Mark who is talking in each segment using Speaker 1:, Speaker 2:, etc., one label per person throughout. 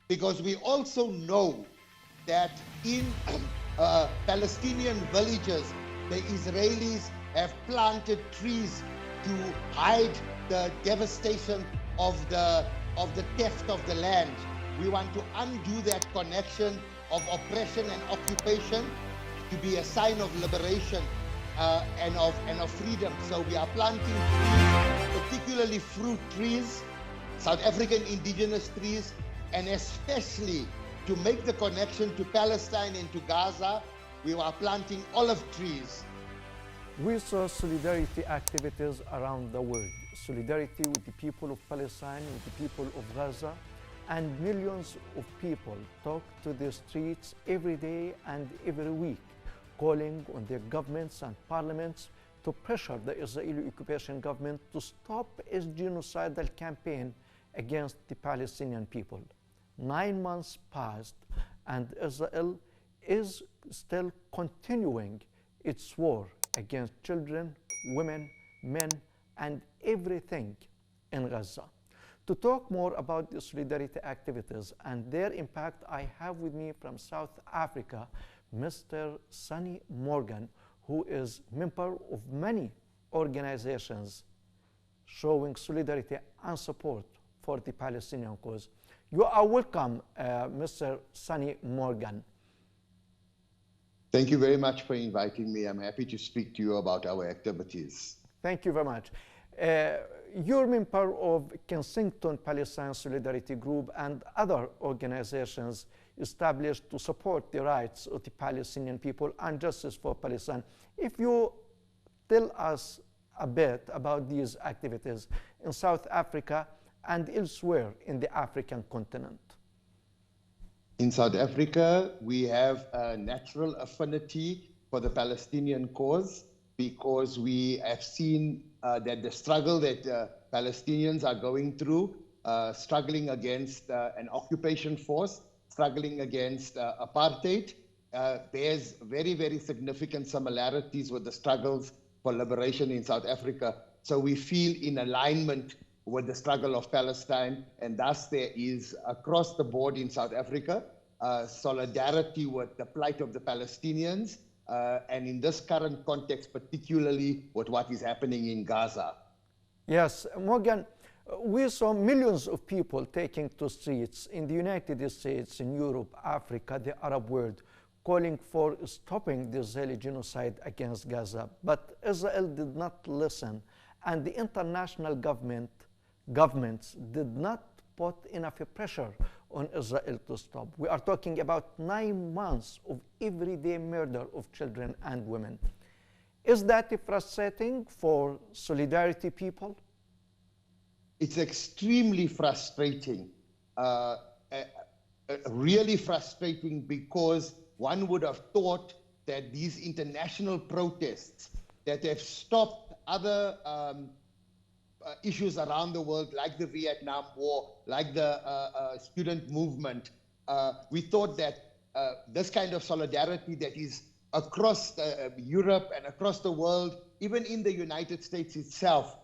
Speaker 1: because we also know that in Palestinian villages, the Israelis have planted trees to hide the devastation of the theft of the land. We want to undo that connection of oppression and occupation to be a sign of liberation and of freedom. So we are planting trees, particularly fruit trees, South African indigenous trees, and especially to make the connection to Palestine and to Gaza, we are planting olive trees.
Speaker 2: We saw solidarity activities around the world, solidarity with the people of Palestine, with the people of Gaza, and millions of people took to the streets every day and every week, calling on their governments and parliaments to pressure the Israeli occupation government to stop its genocidal campaign against the Palestinian people. 9 months passed, and Israel is still continuing its war against children, women, men, and everything in Gaza. To talk more about the solidarity activities and their impact, I have with me from South Africa, Mr. Sonny Morgan, who is member of many organizations showing solidarity and support for the Palestinian cause. You are welcome, Mr. Sonny Morgan.
Speaker 1: Thank you very much for inviting me. I'm happy to speak to you about our activities.
Speaker 2: Thank you very much. You're member of Kensington Palestine Solidarity Group and other organizations established to support the rights of the Palestinian people and justice for Palestine. If you tell us a bit about these activities in South Africa and elsewhere in the African continent.
Speaker 1: In South Africa, we have a natural affinity for the Palestinian cause because we have seen that the struggle that Palestinians are going through, struggling against an occupation force, struggling against apartheid, bears very, very significant similarities with the struggles for liberation in South Africa. So we feel in alignment with the struggle of Palestine, and thus there is, across the board in South Africa, solidarity with the plight of the Palestinians, and in this current context, particularly with what is happening in Gaza.
Speaker 2: Yes, Morgan, we saw millions of people taking to streets in the United States, in Europe, Africa, the Arab world, calling for stopping the Israeli genocide against Gaza. But Israel did not listen, and the international governments did not put enough pressure on Israel to stop. We are talking about 9 months of everyday murder of children and women. Is that frustrating for solidarity people?
Speaker 1: It's extremely frustrating, really frustrating, because one would have thought that these international protests that have stopped other issues around the world, like the Vietnam War, like the student movement, we thought that this kind of solidarity that is across Europe and across the world, even in the United States itself,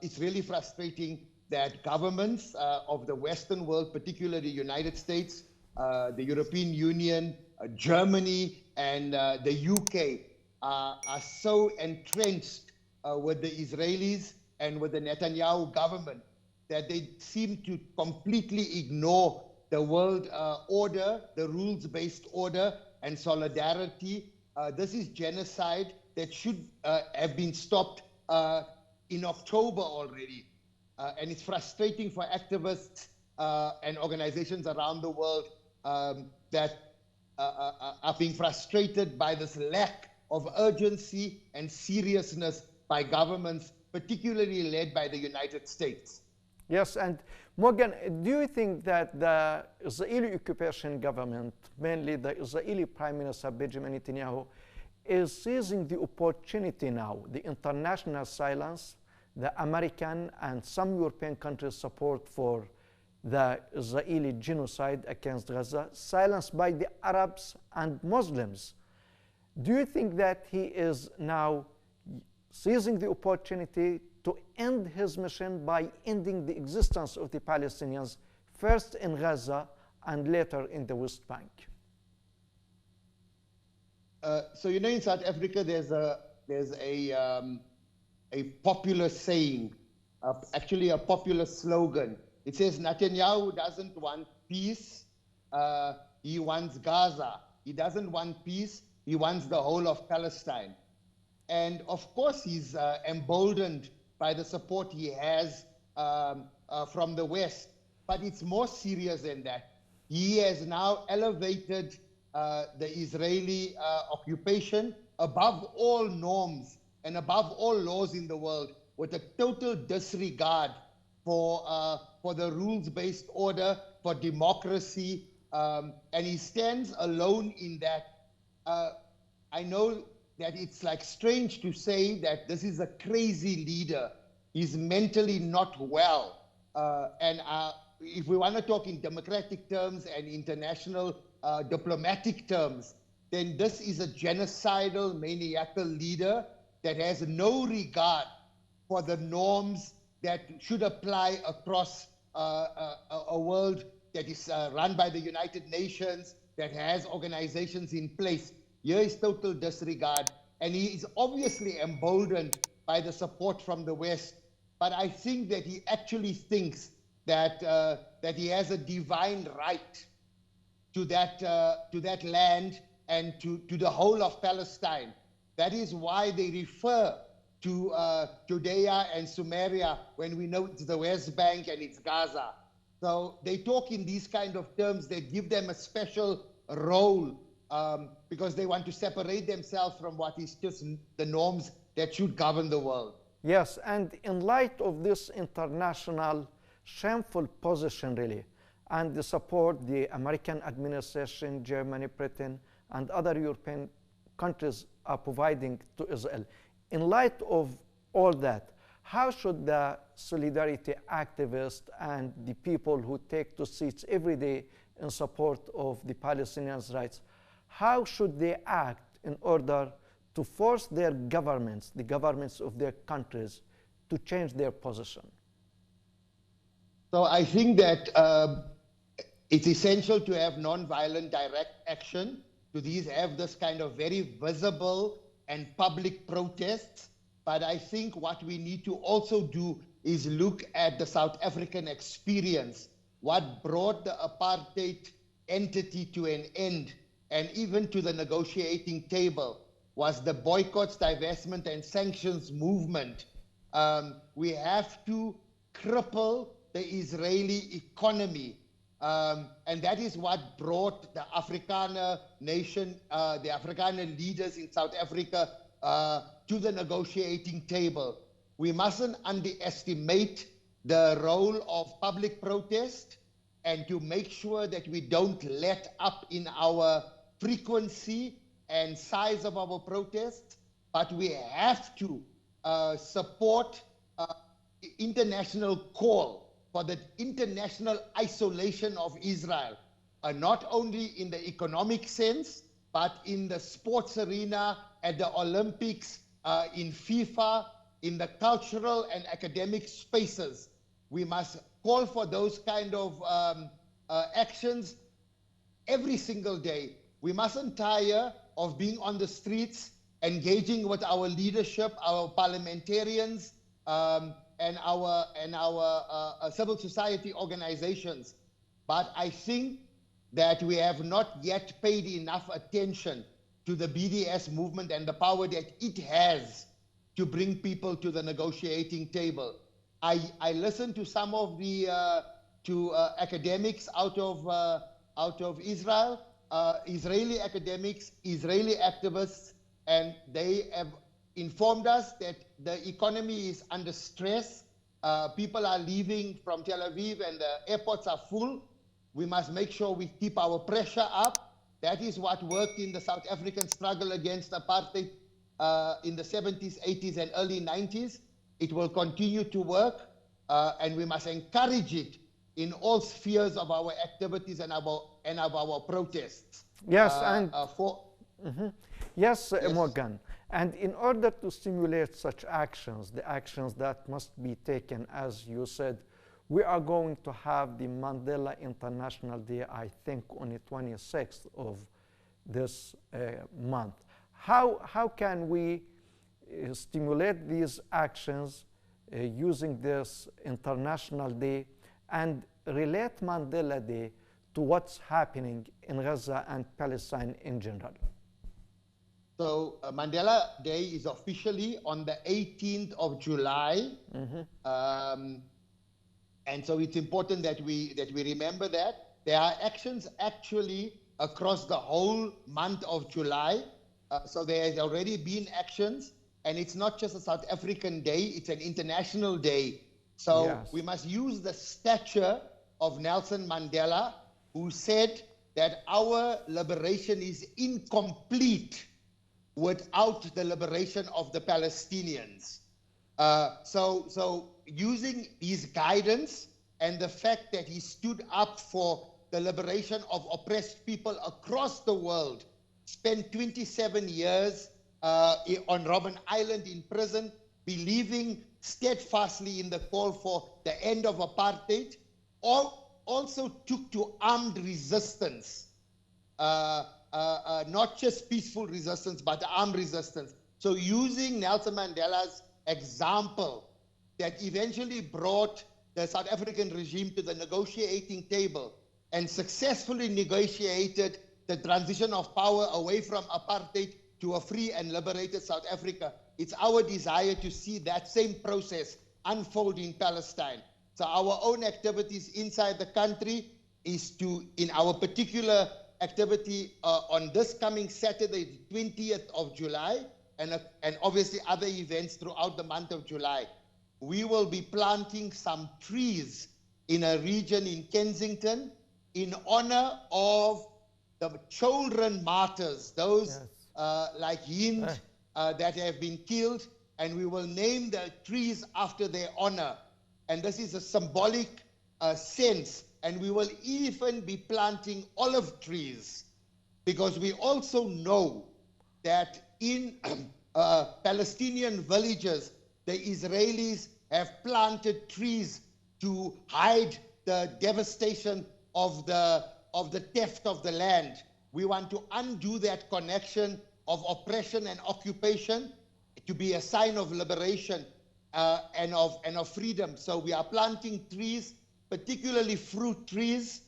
Speaker 1: it's really frustrating that governments of the Western world, particularly the United States, the European Union, Germany, and the UK are so entrenched with the Israelis and with the Netanyahu government that they seem to completely ignore the world order, the rules-based order, and solidarity. This is genocide that should have been stopped in October already. And it's frustrating for activists and organizations around the world that are being frustrated by this lack of urgency and seriousness by governments, particularly led by the United States.
Speaker 2: Yes, and Morgan, do you think that the Israeli occupation government, mainly the Israeli Prime Minister Benjamin Netanyahu, is seizing the opportunity now, the international silence, the American and some European countries' support for the Israeli genocide against Gaza, silenced by the Arabs and Muslims? Do you think that he is now seizing the opportunity to end his mission by ending the existence of the Palestinians, first in Gaza and later in the West Bank?
Speaker 1: So you know, in South Africa, there's a popular saying, actually a popular slogan. It says Netanyahu doesn't want peace, he wants Gaza. He doesn't want peace, he wants the whole of Palestine. And of course, he's emboldened by the support he has from the West. But it's more serious than that. He has now elevated the Israeli occupation above all norms and above all laws in the world, with a total disregard for the rules-based order, for democracy, and he stands alone in that. I know that it's like strange to say that this is a crazy leader. He's mentally not well. And if we want to talk in democratic terms and international diplomatic terms, then this is a genocidal, maniacal leader that has no regard for the norms that should apply across a world that is run by the United Nations, that has organizations in place. Here is total disregard, and he is obviously emboldened by the support from the West. But I think that he actually thinks that that he has a divine right to that land and to the whole of Palestine. That is why they refer to Judea and Samaria when we know it's the West Bank and it's Gaza. So they talk in these kind of terms that give them a special role because they want to separate themselves from what is just the norms that should govern the world.
Speaker 2: Yes, and in light of this international shameful position, really, and the support the American administration, Germany, Britain, and other European countries are providing to Israel, in light of all that, how should the solidarity activists and the people who take to streets every day in support of the Palestinians' rights, how should they act in order to force their governments, the governments of their countries, to change their position?
Speaker 1: So I think that it's essential to have non-violent direct action, to have this kind of very visible and public protests. But I think what we need to also do is look at the South African experience, what brought the apartheid entity to an end, and even to the negotiating table, was the boycotts, divestment, and sanctions movement. We have to cripple the Israeli economy. And that is what brought the Afrikaner nation, the Afrikaner leaders in South Africa to the negotiating table. We mustn't underestimate the role of public protest, and to make sure that we don't let up in our frequency and size of our protests, but we have to support international call for the international isolation of Israel, not only in the economic sense, but in the sports arena, at the Olympics, in FIFA, in the cultural and academic spaces. We must call for those kind of actions every single day. We mustn't tire of being on the streets, engaging with our leadership, our parliamentarians, and our civil society organizations. But I think that we have not yet paid enough attention to the BDS movement and the power that it has to bring people to the negotiating table. I listened to some of the academics out of Israel, Israeli academics, Israeli activists, and they have informed us that the economy is under stress. People are leaving from Tel Aviv and the airports are full. We must make sure we keep our pressure up. That is what worked in the South African struggle against apartheid in the 70s, 80s, and early 90s. It will continue to work, and we must encourage it in all spheres of our activities and of our protests.
Speaker 2: Yes, yes,
Speaker 1: Yes.
Speaker 2: Morgan. And in order to stimulate such actions, the actions that must be taken, as you said, We are going to have the Mandela International Day, I think, on the 26th of this month. How can we stimulate these actions using this International Day and relate Mandela Day to what's happening in Gaza and Palestine in general?
Speaker 1: So Mandela Day is officially on the 18th of July. And so it's important that we remember that. There are actions actually across the whole month of July. So there has already been actions, and it's not just a South African day, it's an international day. So
Speaker 2: yes,
Speaker 1: we must use the stature of Nelson Mandela, who said that our liberation is incomplete without the liberation of the Palestinians. So using his guidance and the fact that he stood up for the liberation of oppressed people across the world, spent 27 years on Robben Island in prison, believing steadfastly in the call for the end of apartheid, also took to armed resistance, not just peaceful resistance, but armed resistance. So using Nelson Mandela's example that eventually brought the South African regime to the negotiating table and successfully negotiated the transition of power away from apartheid to a free and liberated South Africa. It's our desire to see that same process unfold in Palestine. So our own activities inside the country is to, in our particular activity on this coming Saturday, the 20th of July, and obviously other events throughout the month of July, we will be planting some trees in a region in Kensington in honor of the children martyrs, those like Hind that have been killed, and we will name the trees after their honor. And this is a symbolic sense, and we will even be planting olive trees, because we also know that in Palestinian villages, the Israelis have planted trees to hide the devastation of the theft of the land. We want to undo that connection of oppression and occupation to be a sign of liberation and of freedom. So we are planting trees, particularly fruit trees,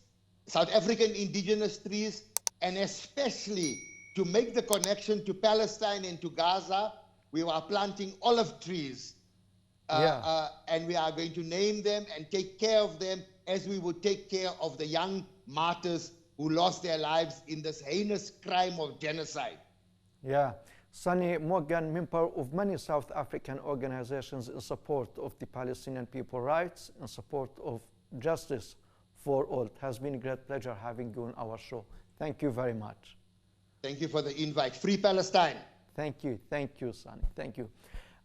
Speaker 1: South African indigenous trees, and especially to make the connection to Palestine and to Gaza, we are planting olive trees. And we are going to name them and take care of them as we would take care of the young martyrs who lost their lives in this heinous crime of genocide.
Speaker 2: Yeah. Sonny Morgan, member of many South African organizations in support of the Palestinian people's rights, in support of justice for all. It has been a great pleasure having you on our show. Thank you very much.
Speaker 1: Thank you for the invite. Free Palestine.
Speaker 2: Thank you, Sonny. Thank you.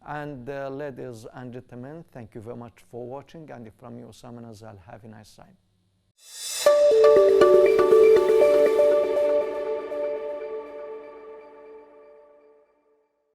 Speaker 2: And ladies and gentlemen, thank you very much for watching. And from you, Osama Nazal, have a nice time.